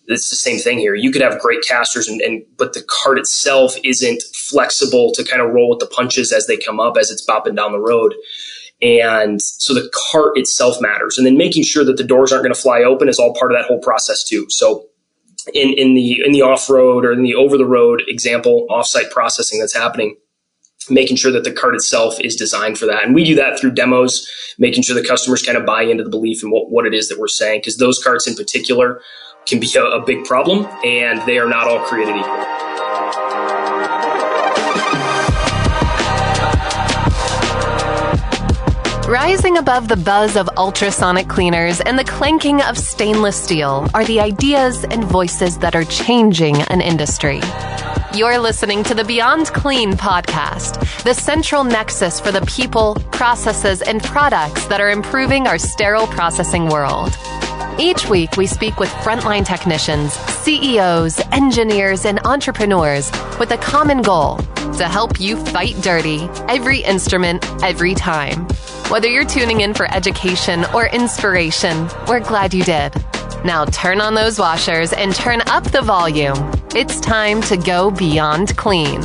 it's the same thing here. You could have great casters, but the cart itself isn't flexible to kind of roll with the punches as they come up, as it's bopping down the road. And so the cart itself matters. And then making sure that the doors aren't going to fly open is all part of that whole process too. So in the off-road or in the over-the-road example, off-site processing that's happening, making sure that the cart itself is designed for that. And we do that through demos, making sure the customers kind of buy into the belief in what it is that we're saying, because those carts in particular can be a big problem, and they are not all created equal. Rising above the buzz of ultrasonic cleaners and the clanking of stainless steel are the ideas and voices that are changing an industry. You're listening to the Beyond Clean podcast, the central nexus for the people, processes, and products that are improving our sterile processing world. Each week, we speak with frontline technicians, CEOs, engineers, and entrepreneurs with a common goal: to help you fight dirty, every instrument, every time. Whether you're tuning in for education or inspiration, we're glad you did. Now turn on those washers and turn up the volume. It's time to go beyond clean.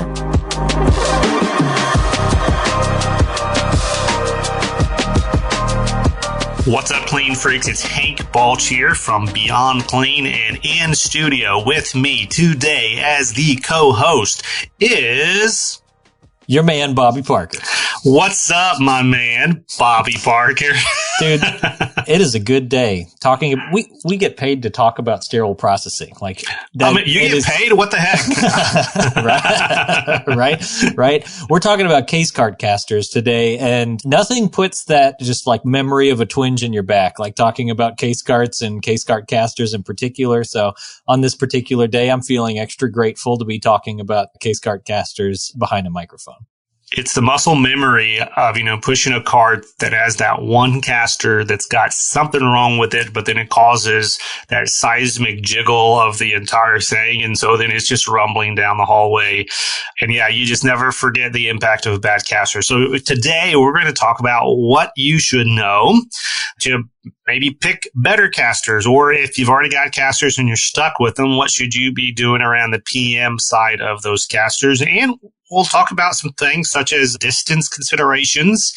What's up, Clean Freaks? It's Hank Balch here from Beyond Clean, and in studio with me today as the co-host is your man, Bobby Parker. What's up, my man, Bobby Parker? Dude, it is a good day. We get paid to talk about sterile processing. Like that, you get paid? What the heck? Right. We're talking about case cart casters today, and nothing puts that just like memory of a twinge in your back, like talking about case carts and case cart casters in particular. So on this particular day, I'm feeling extra grateful to be talking about case cart casters behind a microphone. It's the muscle memory of, pushing a cart that has that one caster that's got something wrong with it, but then it causes that seismic jiggle of the entire thing. And so then it's just rumbling down the hallway. And yeah, you just never forget the impact of a bad caster. So today we're going to talk about what you should know to maybe pick better casters, or if you've already got casters and you're stuck with them, what should you be doing around the PM side of those casters? And we'll talk about some things such as distance considerations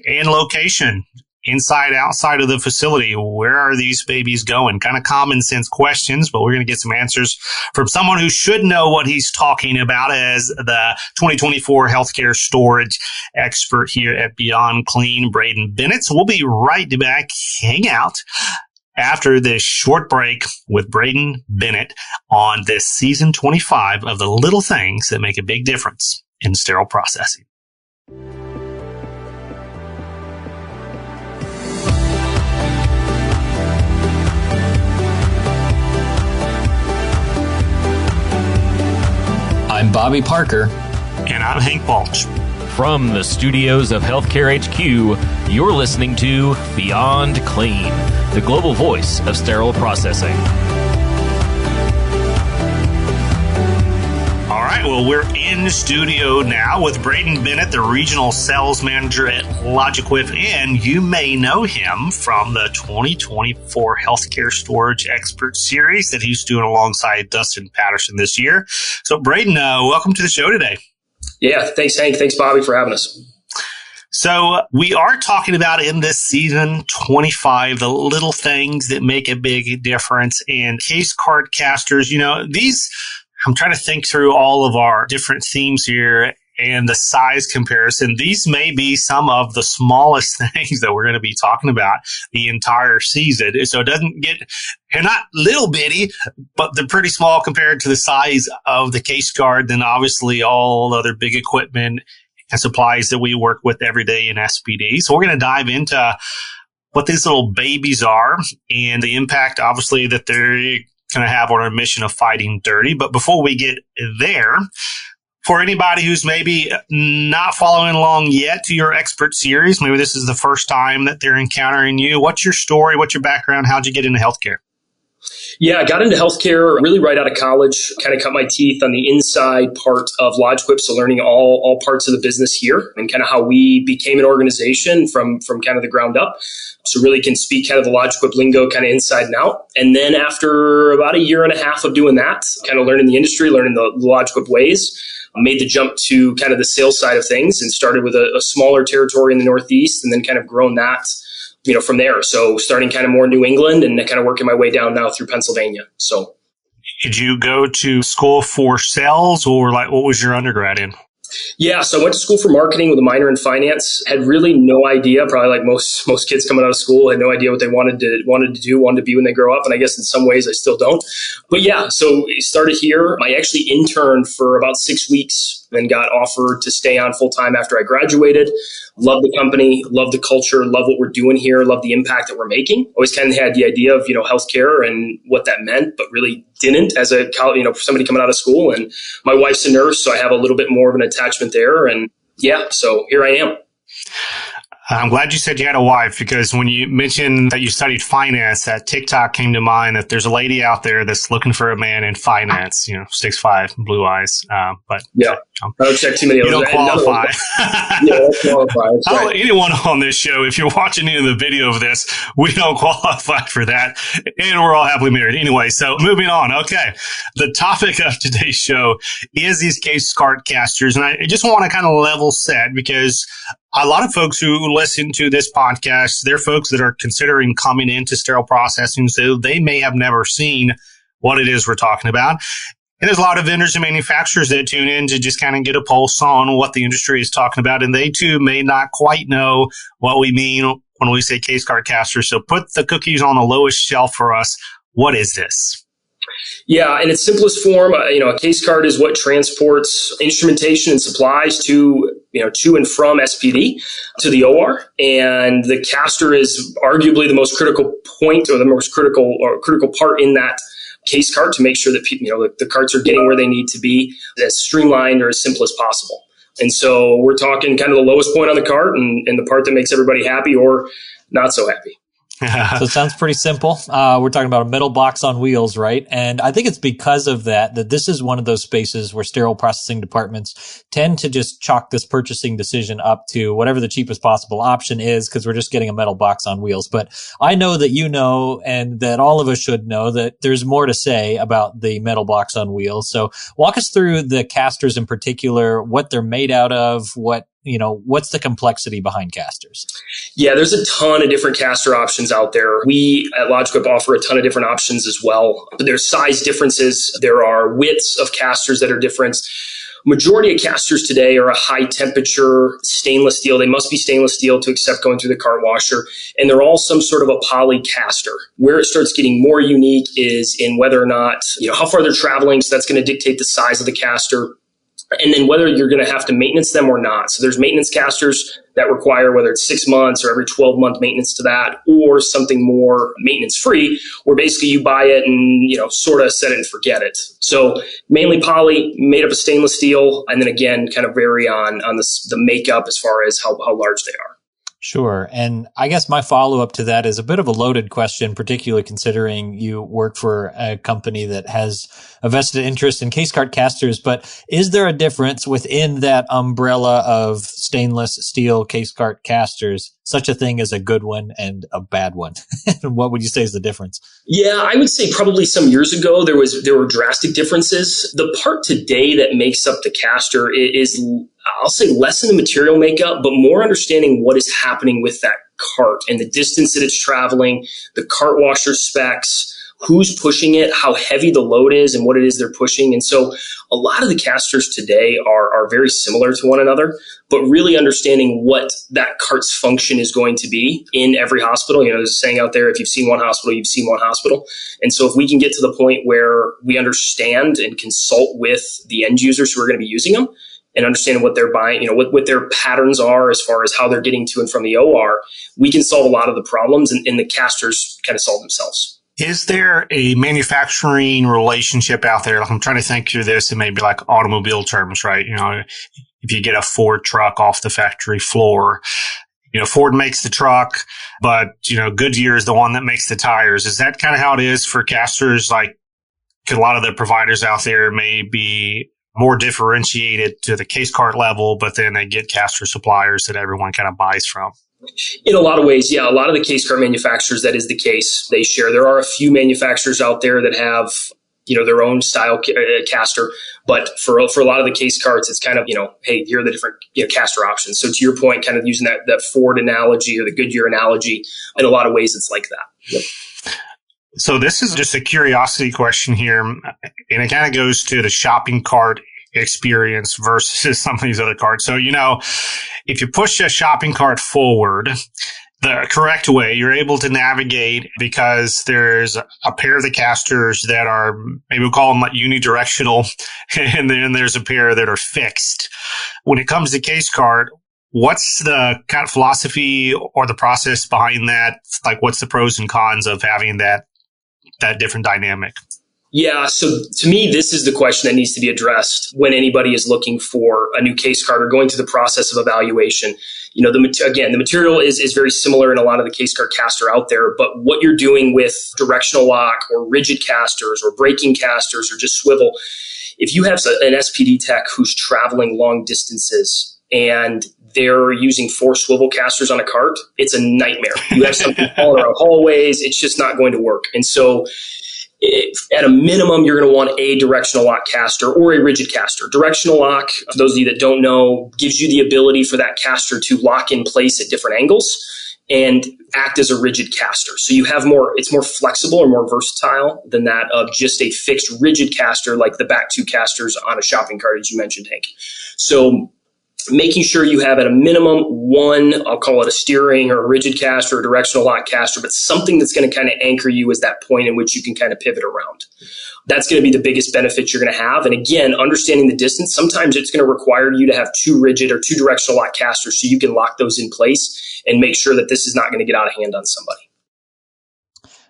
and location, inside, outside of the facility. Where are these babies going? Kind of common sense questions, but we're going to get some answers from someone who should know what he's talking about as the 2024 healthcare storage expert here at Beyond Clean, Brayden Bennett. So we'll be right back. Hang out after this short break with Brayden Bennett on this season 25 of the little things that make a big difference in sterile processing. I'm Bobby Parker. And I'm Hank Balch. From the studios of Healthcare HQ, you're listening to Beyond Clean, the global voice of sterile processing. All right, well, we're in the studio now with Brayden Bennett, the regional sales manager at LogiQuip, and you may know him from the 2024 Healthcare Storage Expert Series that he's doing alongside Dustin Patterson this year. So, Brayden, welcome to the show today. Yeah, thanks, Hank. Thanks, Bobby, for having us. So we are talking about in this season 25, the little things that make a big difference. And case cart casters, these, I'm trying to think through all of our different themes here and the size comparison. These may be some of the smallest things that we're going to be talking about the entire season. So it doesn't get, they're not little bitty, but they're pretty small compared to the size of the case cart. Then obviously all the other big equipment and supplies that we work with every day in SPD. So we're going to dive into what these little babies are and the impact, obviously, that they're going to have on our mission of fighting dirty. But before we get there, for anybody who's maybe not following along yet to your expert series, maybe this is the first time that they're encountering you. What's your story? What's your background? How'd you get into healthcare? Yeah, I got into healthcare really right out of college, kind of cut my teeth on the inside part of LogiQuip, so learning all parts of the business here and kind of how we became an organization from kind of the ground up. So really can speak kind of the LogiQuip lingo kind of inside and out. And then after about a year and a half of doing that, kind of learning the industry, learning the LogiQuip ways, made the jump to kind of the sales side of things and started with a smaller territory in the Northeast and then kind of grown that from there. So starting kind of more New England and kind of working my way down now through Pennsylvania. So did you go to school for sales or like what was your undergrad in? Yeah, so I went to school for marketing with a minor in finance. Had really no idea, probably like most kids coming out of school, had no idea what they wanted to be when they grow up. And I guess in some ways I still don't. But yeah, so I started here. I actually interned for about 6 weeks, then got offered to stay on full time after I graduated. Love the company, love the culture, love what we're doing here, love the impact that we're making. Always kind of had the idea of, healthcare and what that meant, but really didn't as a somebody coming out of school. And my wife's a nurse, so I have a little bit more of an attachment there. And yeah, so here I am. I'm glad you said you had a wife, because when you mentioned that you studied finance, that TikTok came to mind that there's a lady out there that's looking for a man in finance, 6'5", blue eyes. But yeah, I don't check too many of those. You don't qualify. Yeah, don't qualify. That's right. Anyone on this show, if you're watching any of the video of this, we don't qualify for that. And we're all happily married. Anyway, so moving on. Okay. The topic of today's show is these case cart casters. And I just want to kind of level set, because a lot of folks who listen to this podcast, they're folks that are considering coming into sterile processing, so they may have never seen what it is we're talking about. And there's a lot of vendors and manufacturers that tune in to just kind of get a pulse on what the industry is talking about, and they too may not quite know what we mean when we say case cart caster. So put the cookies on the lowest shelf for us. What is this? Yeah, in its simplest form, a case cart is what transports instrumentation and supplies to and from SPD to the OR, and the caster is arguably the most critical point or the most critical part in that case cart to make sure that the carts are getting where they need to be as streamlined or as simple as possible. And so we're talking kind of the lowest point on the cart and the part that makes everybody happy or not so happy. So it sounds pretty simple. We're talking about a metal box on wheels, right? And I think it's because of that this is one of those spaces where sterile processing departments tend to just chalk this purchasing decision up to whatever the cheapest possible option is, because we're just getting a metal box on wheels. But I know that you know, and that all of us should know, that there's more to say about the metal box on wheels. So walk us through the casters in particular, what they're made out of, what's the complexity behind casters? Yeah, there's a ton of different caster options out there. We at LogiQuip offer a ton of different options as well. But there's size differences. There are widths of casters that are different. Majority of casters today are a high temperature stainless steel. They must be stainless steel to accept going through the cart washer. And they're all some sort of a poly caster. Where it starts getting more unique is in whether or not, how far they're traveling. So that's going to dictate the size of the caster. And then whether you're going to have to maintenance them or not. So there's maintenance casters that require whether it's 6 months or every 12-month maintenance to that, or something more maintenance-free, where basically you buy it and, sort of set it and forget it. So mainly poly, made up of stainless steel, and then again, kind of vary on the makeup as far as how large they are. Sure. And I guess my follow-up to that is a bit of a loaded question, particularly considering you work for a company that has a vested interest in case cart casters. But is there a difference within that umbrella of stainless steel case cart casters, such a thing as a good one and a bad one? What would you say is the difference? Yeah, I would say probably some years ago there were drastic differences. The part today that makes up the caster is, I'll say, less in the material makeup, but more understanding what is happening with that cart and the distance that it's traveling, the cart washer specs, who's pushing it, how heavy the load is, and what it is they're pushing. And so a lot of the casters today are very similar to one another, but really understanding what that cart's function is going to be in every hospital. There's a saying out there, if you've seen one hospital, you've seen one hospital. And so if we can get to the point where we understand and consult with the end users who are going to be using them, and understanding what they're buying, what their patterns are as far as how they're getting to and from the OR, we can solve a lot of the problems, and the casters kind of solve themselves. Is there a manufacturing relationship out there? I'm trying to think through this in maybe like automobile terms, right? If you get a Ford truck off the factory floor, Ford makes the truck, but, Goodyear is the one that makes the tires. Is that kind of how it is for casters? Like, a lot of the providers out there may be more differentiated to the case cart level, but then they get caster suppliers that everyone kind of buys from. In a lot of ways, yeah. A lot of the case cart manufacturers, that is the case. They share. There are a few manufacturers out there that have, their own style caster. But for a lot of the case carts, it's kind of, hey, here are the different caster options. So to your point, kind of using that Ford analogy or the Goodyear analogy, in a lot of ways, it's like that. Yep. So this is just a curiosity question here, and it kind of goes to the shopping cart experience versus some of these other carts. So, if you push a shopping cart forward the correct way, you're able to navigate because there's a pair of the casters that are, maybe we'll call them like unidirectional, and then there's a pair that are fixed. When it comes to case cart, what's the kind of philosophy or the process behind that? Like, what's the pros and cons of having that different dynamic? Yeah, so to me, this is the question that needs to be addressed when anybody is looking for a new case cart or going through the process of evaluation. The material is very similar in a lot of the case cart caster out there, but what you're doing with directional lock or rigid casters or braking casters or just swivel, if you have an SPD tech who's traveling long distances and they're using 4 swivel casters on a cart, it's a nightmare. You have something falling around hallways, it's just not going to work. And so at a minimum, you're going to want a directional lock caster or a rigid caster. Directional lock, for those of you that don't know, gives you the ability for that caster to lock in place at different angles and act as a rigid caster. So you have it's more flexible or more versatile than that of just a fixed rigid caster like the back 2 casters on a shopping cart, as you mentioned, Hank. So making sure you have at a minimum one, I'll call it a steering or a rigid caster or a directional lock caster, but something that's going to kind of anchor you as that point in which you can kind of pivot around. That's going to be the biggest benefit you're going to have. And again, understanding the distance, sometimes it's going to require you to have 2 rigid or 2 directional lock casters so you can lock those in place and make sure that this is not going to get out of hand on somebody.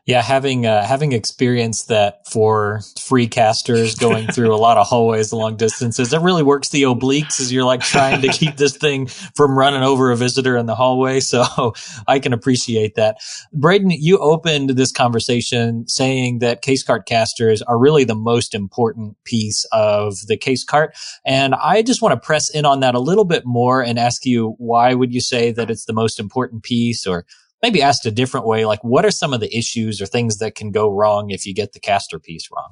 Yeah, having experienced that for free casters going through a lot of hallways long distances, it really works the obliques as you're like trying to keep this thing from running over a visitor in the hallway. So I can appreciate that. Brayden, you opened this conversation saying that case cart casters are really the most important piece of the case cart. And I just want to press in on that a little bit more and ask you, why would you say that it's the most important piece? Or maybe asked a different way, like what are some of the issues or things that can go wrong if you get the caster piece wrong?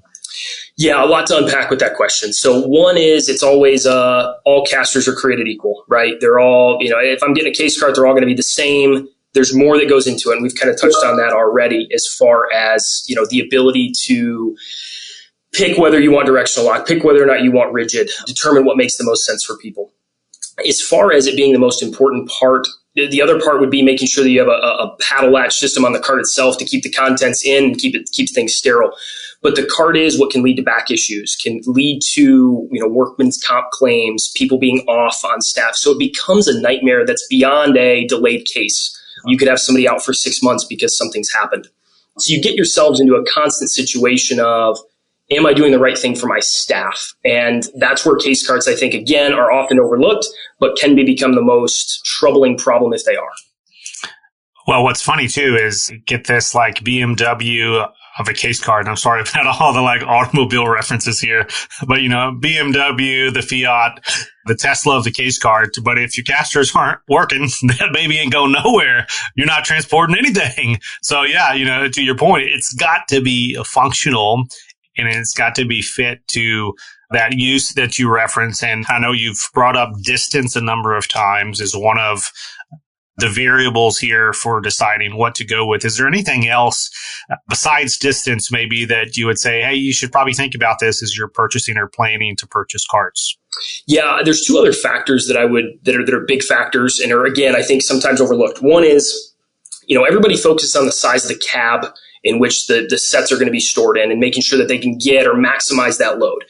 Yeah, a lot to unpack with that question. So one is it's always all casters are created equal, right? They're all, if I'm getting a case cart, they're all going to be the same. There's more that goes into it. And we've kind of touched on that already as far as, the ability to pick whether you want directional lock, pick whether or not you want rigid, determine what makes the most sense for people. As far as it being the most important part, the other part would be making sure that you have a paddle latch system on the cart itself to keep the contents in and keep things sterile. But the cart is what can lead to back issues, can lead to workman's comp claims, people being off on staff. So it becomes a nightmare that's beyond a delayed case. You could have somebody out for 6 months because something's happened. So you get yourselves into a constant situation of, am I doing the right thing for my staff? And that's where case carts, I think, again, are often overlooked, but can become the most troubling problem if they are. Well, what's funny too is get this like BMW of a case cart. And I'm sorry about all the like automobile references here, but BMW, the Fiat, the Tesla of the case cart. But if your casters aren't working, that baby ain't going nowhere. You're not transporting anything. So yeah, to your point, it's got to be functional. And it's got to be fit to that use that you reference. And I know you've brought up distance a number of times as one of the variables here for deciding what to go with. Is there anything else besides distance maybe that you would say, hey, you should probably think about this as you're purchasing or planning to purchase carts? Yeah, there's 2 other factors that are big factors and are, again, I think sometimes overlooked. One is, everybody focuses on the size of the cab in which the sets are going to be stored in and making sure that they can get or maximize that load.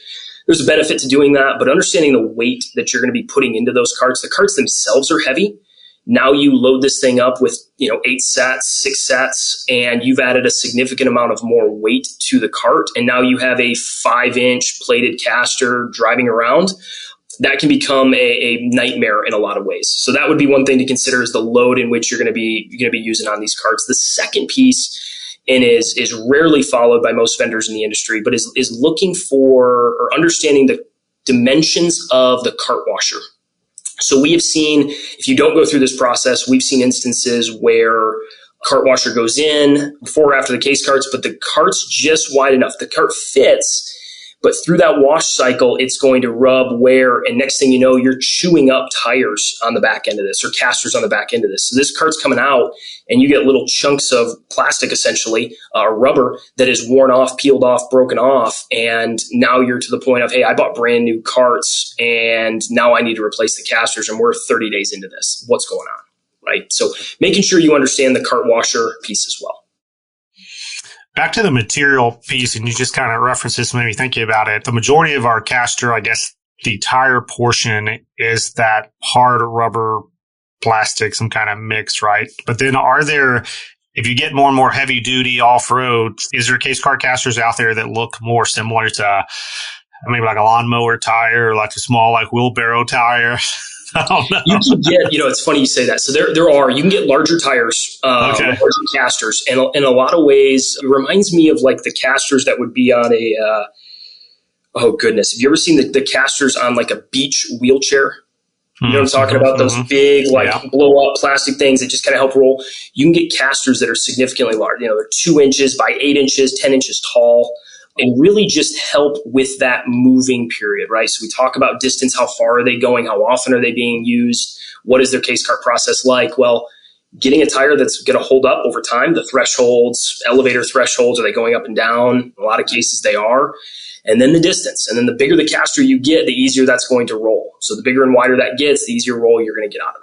There's a benefit to doing that, but understanding the weight that you're going to be putting into those carts. The carts themselves are heavy. Now you load this thing up with 8 sets, 6 sets, and you've added a significant amount of more weight to the cart. And now you have a 5-inch plated caster driving around. that can become a nightmare in a lot of ways. So that would be one thing to consider, is the load in which you're going to be using on these carts. The second piece, and is rarely followed by most vendors in the industry, but is looking for or understanding the dimensions of the cart washer. So we have seen, if you don't go through this process, we've seen instances where cart washer goes in before or after the case carts, but the cart's just wide enough. The cart fits, but through that wash cycle, it's going to rub, wear, and next thing you know, you're chewing up tires on the back end of this, or casters on the back end of this. So this cart's coming out, and you get little chunks of plastic, essentially, rubber, that is worn off, peeled off, broken off, and now you're to the point of, hey, I bought brand new carts, and now I need to replace the casters, and we're 30 days into this. What's going on, right? So making sure you understand the cart washer piece as well. Back to the material piece, and you just kind of referenced this, maybe thinking about it. The majority of our caster, I guess the tire portion, is that hard rubber plastic, some kind of mix, right? But then if you get more and more heavy duty off-road, is there case car casters out there that look more similar to maybe like a lawnmower tire, or like a small like wheelbarrow tire? I don't know. You can get, it's funny you say that. So you can get larger tires, larger casters, and in a lot of ways, it reminds me of like the casters that would be on oh goodness. Have you ever seen the casters on like a beach wheelchair? You know what I'm talking about? Those big, blow up plastic things that just kind of help roll. You can get casters that are significantly large. They're 2 inches by 8 inches, 10 inches tall, and really just help with that moving period, right? So we talk about distance. How far are they going? How often are they being used? What is their case cart process like? Well, getting a tire that's going to hold up over time, the thresholds, elevator thresholds, are they going up and down? In a lot of cases they are. And then the distance. And then the bigger the caster you get, the easier that's going to roll. So the bigger and wider that gets, the easier roll you're going to get out of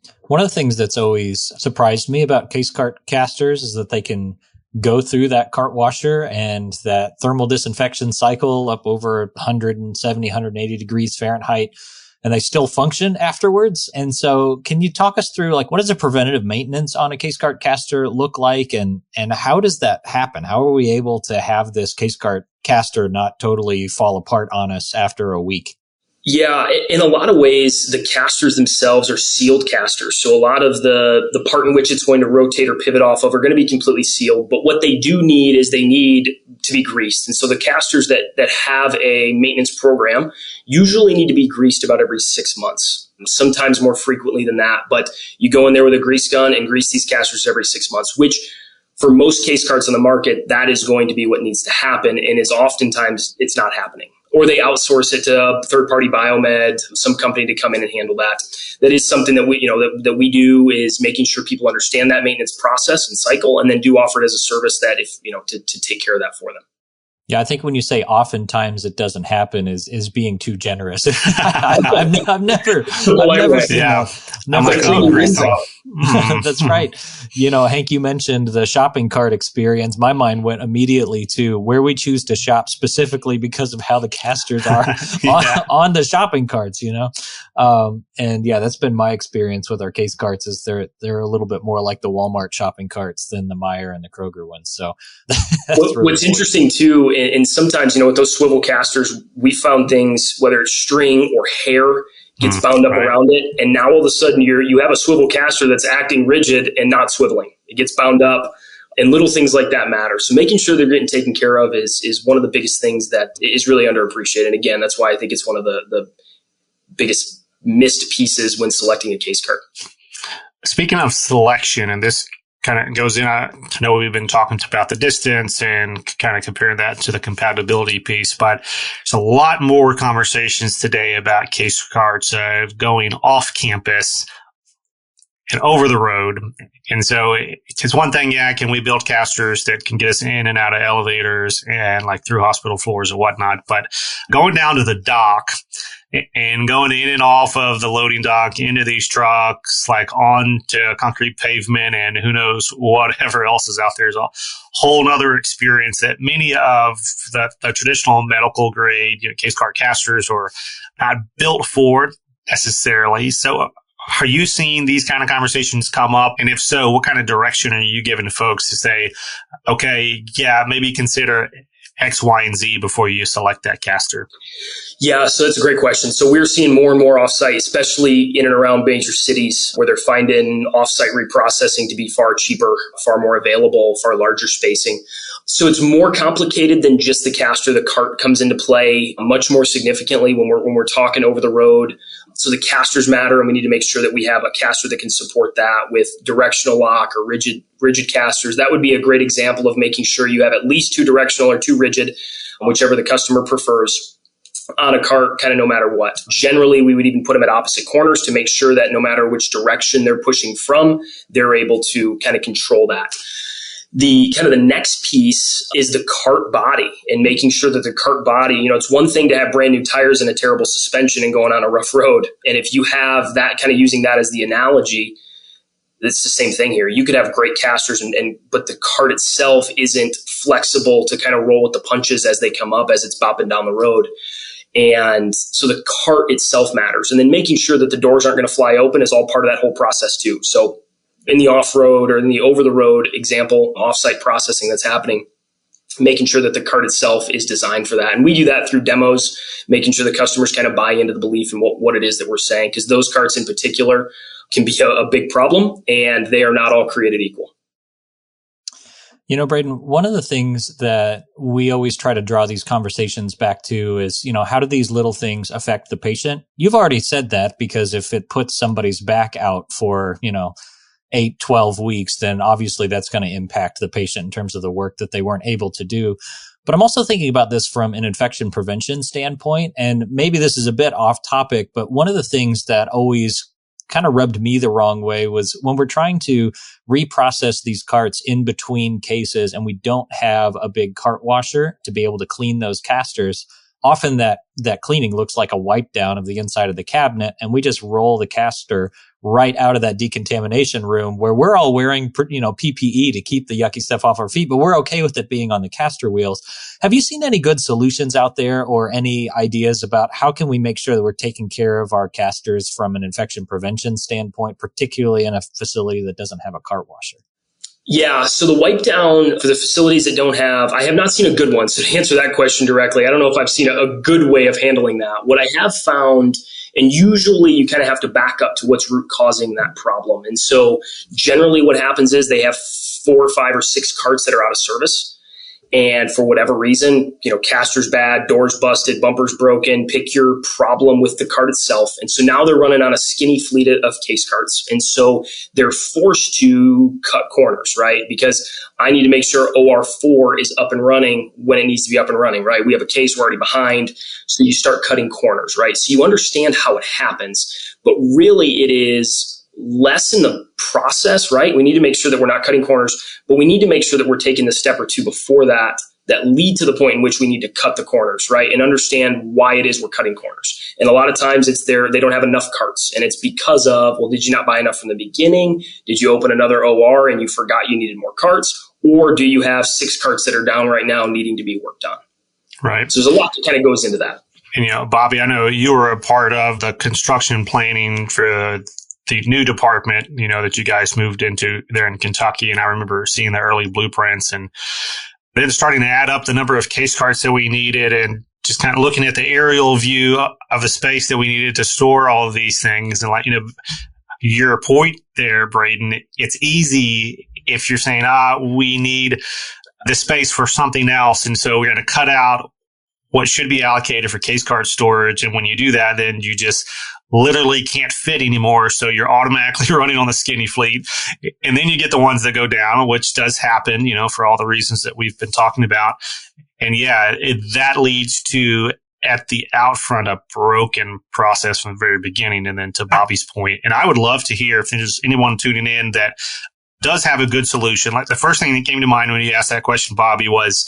that. One of the things that's always surprised me about case cart casters is that they can go through that cart washer and that thermal disinfection cycle up over 170, 180 degrees Fahrenheit, and they still function afterwards. And so can you talk us through, like, what does a preventative maintenance on a case cart caster look like? And how does that happen? How are we able to have this case cart caster not totally fall apart on us after a week? Yeah, in a lot of ways, the casters themselves are sealed casters. So a lot of the part in which it's going to rotate or pivot off of are going to be completely sealed. But what they do need is they need to be greased. And so the casters that have a maintenance program usually need to be greased about every 6 months, sometimes more frequently than that. But you go in there with a grease gun and grease these casters every 6 months, which for most case carts on the market, that is going to be what needs to happen. And is oftentimes it's not happening. Or they outsource it to a third-party biomed, some company to come in and handle that. That is something that we, that we do, is making sure people understand that maintenance process and cycle, and then do offer it as a service that to take care of that for them. Yeah, I think when you say oftentimes it doesn't happen is being too generous. I've never seen that. That's right. Hank, you mentioned the shopping cart experience. My mind went immediately to where we choose to shop specifically because of how the casters are on the shopping carts, and yeah, that's been my experience with our case carts, is they're a little bit more like the Walmart shopping carts than the Meijer and the Kroger ones. So what's interesting too, and sometimes, with those swivel casters, we found things, whether it's string or hair, gets bound up around it. And now all of a sudden you have a swivel caster that's acting rigid and not swiveling. It gets bound up, and little things like that matter. So making sure they're getting taken care of is one of the biggest things that is really underappreciated. And again, that's why I think it's one of the biggest missed pieces when selecting a case cart. Speaking of selection, and this kind of goes in, I know we've been talking about the distance and kind of comparing that to the compatibility piece, but there's a lot more conversations today about case carts going off campus and over the road. And so it's one thing, can we build casters that can get us in and out of elevators and like through hospital floors and whatnot, but going down to the dock and going in and off of the loading dock into these trucks, like onto concrete pavement and who knows whatever else is out there, is a whole nother experience that many of the traditional medical grade case cart casters are not built for necessarily. So are you seeing these kind of conversations come up? And if so, what kind of direction are you giving to folks to say, okay, maybe consider X, Y, and Z before you select that caster? Yeah, so that's a great question. So we're seeing more and more offsite, especially in and around major cities where they're finding offsite reprocessing to be far cheaper, far more available, far larger spacing. So it's more complicated than just the caster. The cart comes into play much more significantly when we're talking over the road. So the casters matter, and we need to make sure that we have a caster that can support that with directional lock or rigid casters. That would be a great example of making sure you have at least 2 directional or 2 rigid, whichever the customer prefers, on a cart, kind of no matter what. Generally, we would even put them at opposite corners to make sure that no matter which direction they're pushing from, they're able to kind of control that. The kind of the next piece is the cart body, and making sure that the cart body, it's one thing to have brand new tires and a terrible suspension and going on a rough road. And if you have that, kind of using that as the analogy, it's the same thing here. You could have great casters, but the cart itself isn't flexible to kind of roll with the punches as they come up, as it's bopping down the road. And so the cart itself matters. And then making sure that the doors aren't going to fly open is all part of that whole process too. So in the off-road or in the over-the-road example, off-site processing that's happening, making sure that the cart itself is designed for that. And we do that through demos, making sure the customers kind of buy into the belief in what it is that we're saying, because those carts in particular can be a big problem, and they are not all created equal. Brayden, one of the things that we always try to draw these conversations back to is, how do these little things affect the patient? You've already said that, because if it puts somebody's back out for, 8, 12 weeks, then obviously that's going to impact the patient in terms of the work that they weren't able to do. But I'm also thinking about this from an infection prevention standpoint, and maybe this is a bit off topic, but one of the things that always kind of rubbed me the wrong way was when we're trying to reprocess these carts in between cases and we don't have a big cart washer to be able to clean those casters. Often that cleaning looks like a wipe down of the inside of the cabinet, and we just roll the caster right out of that decontamination room where we're all wearing, PPE to keep the yucky stuff off our feet, but we're okay with it being on the caster wheels. Have you seen any good solutions out there, or any ideas about how can we make sure that we're taking care of our casters from an infection prevention standpoint, particularly in a facility that doesn't have a cart washer? Yeah, so the wipe down for the facilities that don't have, I have not seen a good one. So to answer that question directly, I don't know if I've seen a good way of handling that. What I have found, and usually you kind of have to back up to what's root causing that problem. And so generally what happens is they have 4 or 5 or 6 carts that are out of service. And for whatever reason, caster's bad, doors busted, bumpers broken, pick your problem with the cart itself. And so now they're running on a skinny fleet of case carts. And so they're forced to cut corners, right? Because I need to make sure OR4 is up and running when it needs to be up and running, right? We have a case, we're already behind. So you start cutting corners, right? So you understand how it happens, but really it is less in the process, right? We need to make sure that we're not cutting corners, but we need to make sure that we're taking the step or two before that lead to the point in which we need to cut the corners, right? And understand why it is we're cutting corners. And a lot of times they don't have enough carts, and it's because of, well, did you not buy enough from the beginning? Did you open another OR and you forgot you needed more carts? Or do you have 6 carts that are down right now needing to be worked on? Right. So there's a lot that kind of goes into that. And, Bobby, I know you were a part of the construction planning for the new department, that you guys moved into there in Kentucky. And I remember seeing the early blueprints and then starting to add up the number of case carts that we needed, and just kind of looking at the aerial view of the space that we needed to store all of these things. And your point there, Brayden, it's easy if you're saying, we need the space for something else. And so we're going to cut out what should be allocated for case cart storage. And when you do that, then you just literally can't fit anymore. So you're automatically running on the skinny fleet. And then you get the ones that go down, which does happen, for all the reasons that we've been talking about. And that leads to, at the out front, a broken process from the very beginning. And then to Bobby's point, and I would love to hear if there's anyone tuning in that does have a good solution. Like the first thing that came to mind when you asked that question, Bobby, was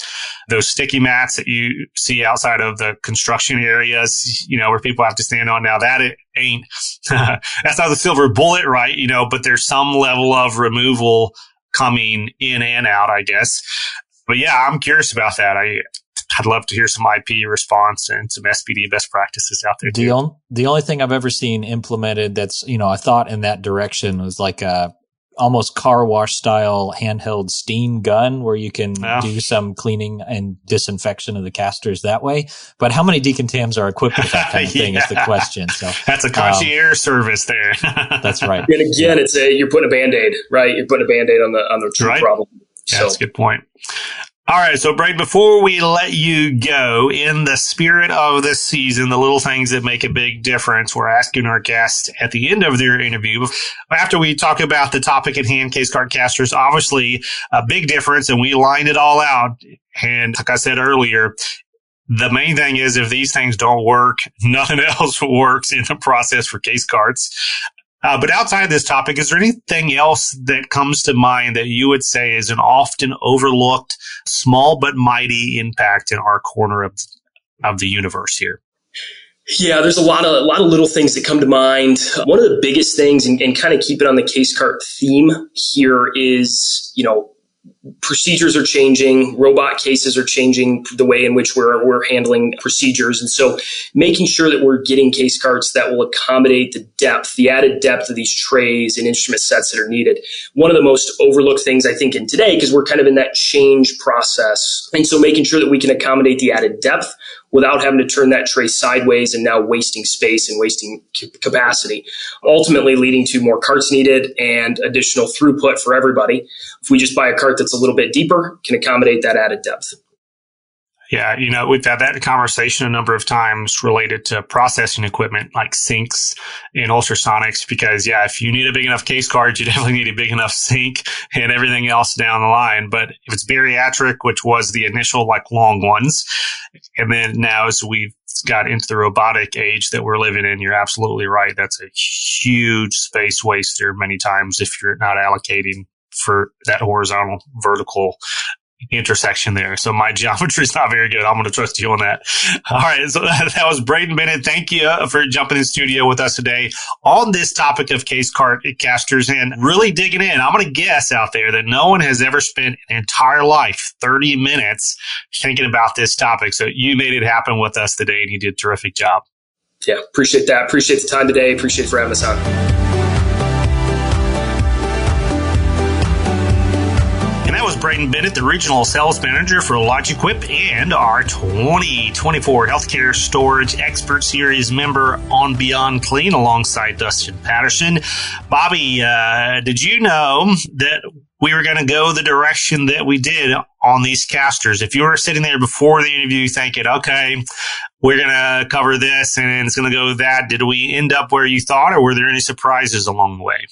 those sticky mats that you see outside of the construction areas, where people have to stand on. Now that it ain't, that's not the silver bullet, right? But there's some level of removal coming in and out, I guess. But yeah, I'm curious about that. I'd love to hear some IP response and some SPD best practices out there too. The only thing I've ever seen implemented that's, a thought in that direction was like almost car wash style handheld steam gun where you can do some cleaning and disinfection of the casters that way. But how many decantams are equipped with that kind of thing is the question. So that's a concierge service there. That's right. And again, it's you're putting a Band-Aid, right? You're putting a Band-Aid on the true problem. Yeah, that's a good point. All right, so Brayden, before we let you go, in the spirit of this season, the little things that make a big difference, we're asking our guests at the end of their interview, after we talk about the topic at hand, case card casters, obviously a big difference, and we lined it all out. And like I said earlier, the main thing is if these things don't work, nothing else works in the process for case carts. But outside of this topic, is there anything else that comes to mind that you would say is an often overlooked, small but mighty impact in our corner of the universe here? Yeah, there's a lot of little things that come to mind. One of the biggest things, and kind of keep it on the case cart theme here, is, procedures are changing. Robot cases are changing the way in which we're handling procedures. And so making sure that we're getting case carts that will accommodate the added depth of these trays and instrument sets that are needed. One of the most overlooked things, I think, in today, because we're kind of in that change process. And so making sure that we can accommodate the added depth without having to turn that tray sideways and now wasting space and wasting capacity, ultimately leading to more carts needed and additional throughput for everybody. If we just buy a cart that's a little bit deeper, can accommodate that added depth. Yeah, we've had that conversation a number of times related to processing equipment like sinks and ultrasonics, because, if you need a big enough case card, you definitely need a big enough sink and everything else down the line. But if it's bariatric, which was the initial long ones, and then now as we've got into the robotic age that we're living in, you're absolutely right. That's a huge space waster many times if you're not allocating for that horizontal, vertical intersection there. So my geometry is not very good. I'm going to trust you on that. All right. So that was Brayden Bennett. Thank you for jumping in the studio with us today on this topic of case cart casters and really digging in. I'm going to guess out there that no one has ever spent an entire life, 30 minutes, thinking about this topic. So you made it happen with us today, and you did a terrific job. Yeah. Appreciate that. Appreciate the time today. Appreciate for having us on. Brayden Bennett, the Regional Sales Manager for LogiQuip and our 2024 Healthcare Storage Expert Series member on Beyond Clean alongside Dustin Patterson. Bobby, did you know that we were going to go the direction that we did on these casters? If you were sitting there before the interview thinking, okay, we're going to cover this and it's going to go that, did we end up where you thought, or were there any surprises along the way?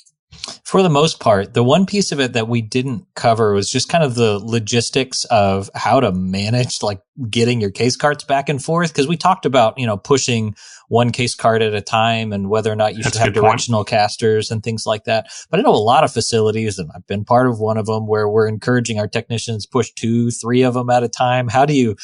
For the most part, the one piece of it that we didn't cover was just kind of the logistics of how to manage getting your case carts back and forth. Because we talked about, pushing one case cart at a time and whether or not you should have directional casters and things like that. But I know a lot of facilities, and I've been part of one of them, where we're encouraging our technicians push 2-3 of them at a time. How do you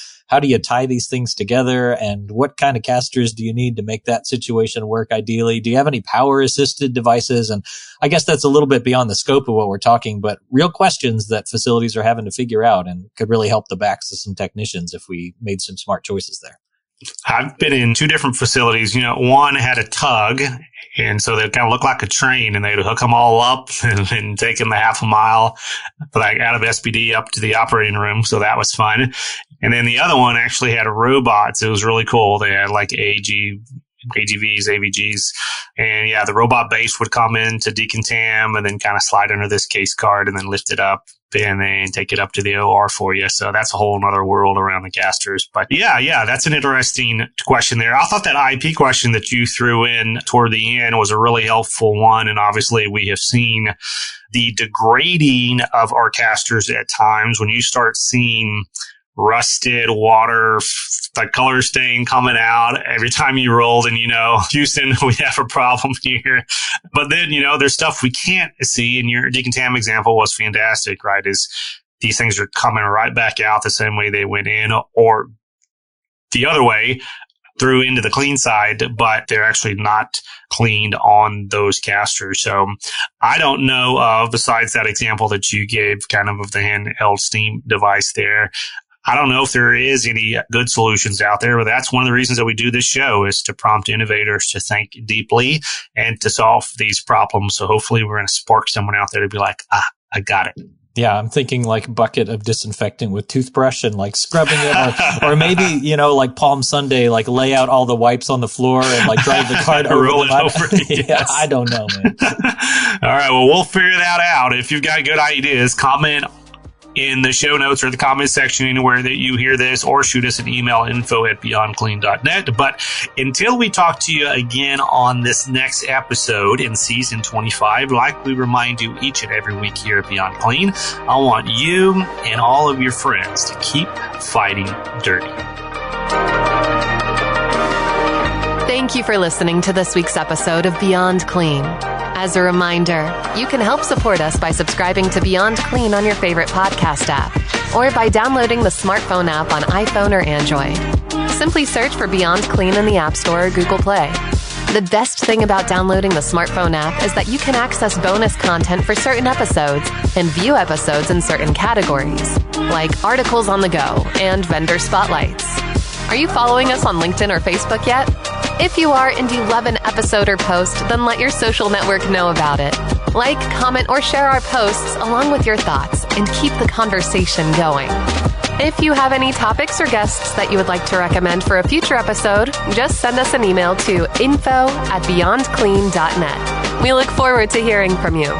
tie these things together, and what kind of casters do you need to make that situation work ideally? Do you have any power assisted devices? And I guess that's a little bit beyond the scope of what we're talking, but real questions that facilities are having to figure out and could really help the backs of some technicians if we made some smart choices there. I've been in 2 different facilities. One had a tug, and so they kind of look like a train, and they'd hook them all up and take them a half a mile, out of SPD up to the operating room. So that was fun. And then the other one actually had robots. It was really cool. They had AGVs, AVGs. And the robot base would come in to decontam and then kind of slide under this case card and then lift it up and then take it up to the OR for you. So that's a whole nother world around the casters. But that's an interesting question there. I thought that IP question that you threw in toward the end was a really helpful one. And obviously we have seen the degrading of our casters at times when you start seeing rusted water, color stain coming out every time you roll, and Houston, we have a problem here. But then, there's stuff we can't see, and your decontam example was fantastic, right? Is these things are coming right back out the same way they went in, or the other way, through into the clean side, but they're actually not cleaned on those casters. So I don't know besides that example that you gave kind of the handheld steam device there, I don't know if there is any good solutions out there, but that's one of the reasons that we do this show, is to prompt innovators to think deeply and to solve these problems. So hopefully we're going to spark someone out there to be like, I got it. Yeah, I'm thinking like bucket of disinfectant with toothbrush and like scrubbing it, or maybe, like Palm Sunday, like lay out all the wipes on the floor and like drive the cart over roll the it over. Yeah, Yes. I don't know, man. All right, well, we'll figure that out. If you've got good ideas, comment in the show notes or the comment section anywhere that you hear this, or shoot us an email, info@beyondclean.net. But until we talk to you again on this next episode in season 25, like we remind you each and every week here at Beyond Clean, I want you and all of your friends to keep fighting dirty. Thank you for listening to this week's episode of Beyond Clean. As a reminder, you can help support us by subscribing to Beyond Clean on your favorite podcast app, or by downloading the smartphone app on iPhone or Android. Simply search for Beyond Clean in the App Store or Google Play. The best thing about downloading the smartphone app is that you can access bonus content for certain episodes and view episodes in certain categories, like articles on the go and vendor spotlights. Are you following us on LinkedIn or Facebook yet? If you are and you love an episode or post, then let your social network know about it. Like, comment, or share our posts along with your thoughts and keep the conversation going. If you have any topics or guests that you would like to recommend for a future episode, just send us an email to info@beyondclean.net. We look forward to hearing from you.